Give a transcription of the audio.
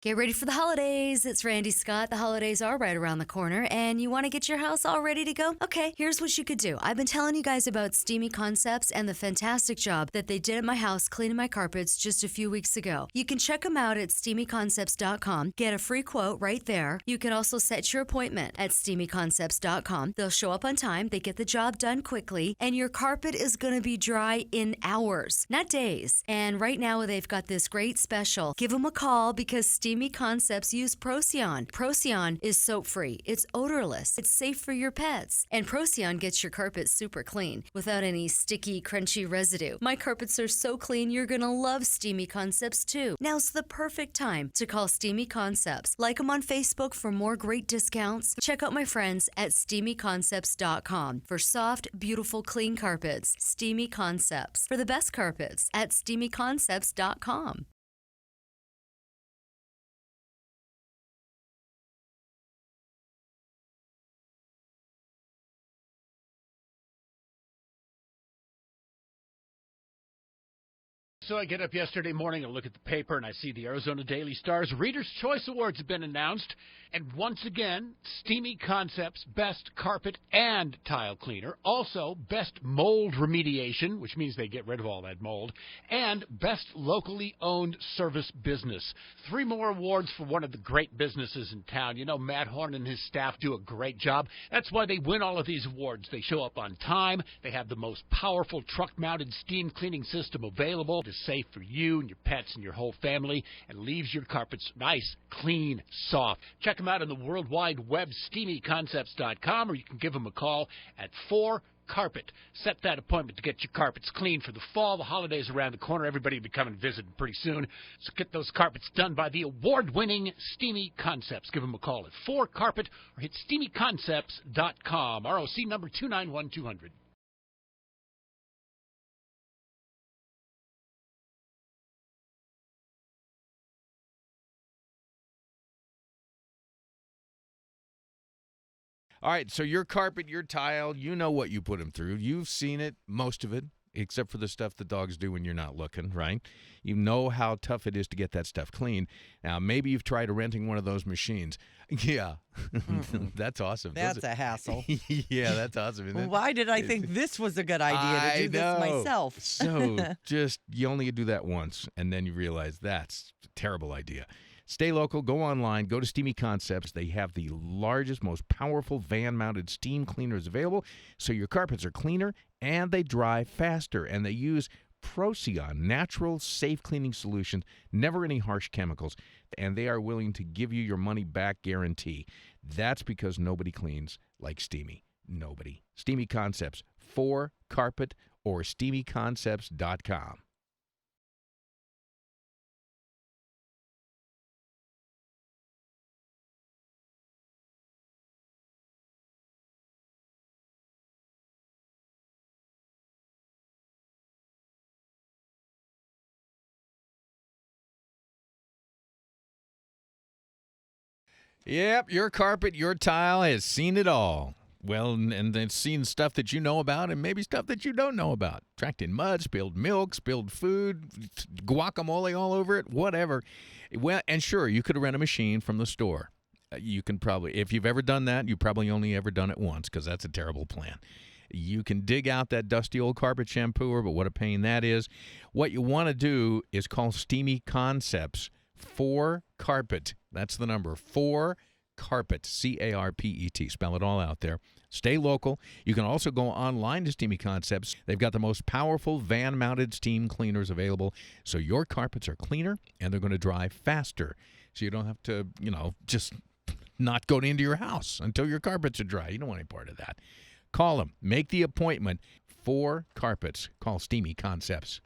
Get ready for the holidays. It's Randy Scott. The holidays are right around the corner, and you want to get your house all ready to go? Okay, here's what you could do. I've been telling you guys about Steamy Concepts and the fantastic job that they did at my house cleaning my carpets just a few weeks ago. You can check them out at steamyconcepts.com. Get a free quote right there. You can also set your appointment at steamyconcepts.com. They'll show up on time, they get the job done quickly, and your carpet is going to be dry in hours, not days. And right now, they've got this great special. Give them a call because Steamy Concepts use Procyon. Procyon is soap-free, it's odorless, it's safe for your pets, and Procyon gets your carpet super clean without any sticky, crunchy residue. My carpets are so clean, you're gonna love Steamy Concepts too. Now's the perfect time to call Steamy Concepts. Like them on Facebook for more great discounts. Check out my friends at steamyconcepts.com for soft, beautiful, clean carpets. Steamy Concepts for the best carpets at steamyconcepts.com. So I get up yesterday morning and look at the paper, and I see the Arizona Daily Star's Reader's Choice Awards have been announced. And once again, Steamy Concepts Best Carpet and Tile Cleaner. Also, Best Mold Remediation, which means they get rid of all that mold. And Best Locally Owned Service Business. 3 more awards for one of the great businesses in town. You know, Matt Horn and his staff do a great job. That's why they win all of these awards. They show up on time. They have the most powerful truck-mounted steam cleaning system available. It's safe for you and your pets and your whole family and leaves your carpets nice, clean, soft. Check them out on the World Wide Web, steamyconcepts.com, or you can give them a call at 4Carpet. Set that appointment to get your carpets clean for the fall. The holidays around the corner. Everybody will be coming visiting pretty soon. So get those carpets done by the award-winning Steamy Concepts. Give them a call at 4Carpet or hit steamyconcepts.com. ROC number 291200. All right, so your carpet, your tile, you know what you put them through. You've seen it, most of it, except for the stuff the dogs do when you're not looking, right? You know how tough it is to get that stuff clean. Now, maybe you've tried renting one of those machines. Yeah, that's awesome. That's a hassle. Yeah, that's awesome. Well, why did I think this was a good idea to do this myself? So you only do that once, and then you realize that's a terrible idea. Stay local, go online, go to Steamy Concepts. They have the largest, most powerful van-mounted steam cleaners available, so your carpets are cleaner and they dry faster. And they use Procyon, natural, safe cleaning solutions, never any harsh chemicals, and they are willing to give you your money-back guarantee. That's because nobody cleans like Steamy. Nobody. Steamy Concepts, 4Carpet or steamyconcepts.com. Yep, your carpet, your tile has seen it all. Well, and it's seen stuff that you know about and maybe stuff that you don't know about. Tracked in mud, spilled milk, spilled food, guacamole all over it, whatever. Well, and sure, you could rent a machine from the store. You can probably, if you've ever done that, you've probably only ever done it once because that's a terrible plan. You can dig out that dusty old carpet shampooer, but what a pain that is. What you want to do is call Steamy Concepts 4Carpet. That's the number, 4Carpet, C-A-R-P-E-T. Spell it all out there. Stay local. You can also go online to Steamy Concepts. They've got the most powerful van-mounted steam cleaners available, so your carpets are cleaner and they're going to dry faster. So you don't have to, just not go into your house until your carpets are dry. You don't want any part of that. Call them. Make the appointment. 4Carpets. Call Steamy Concepts.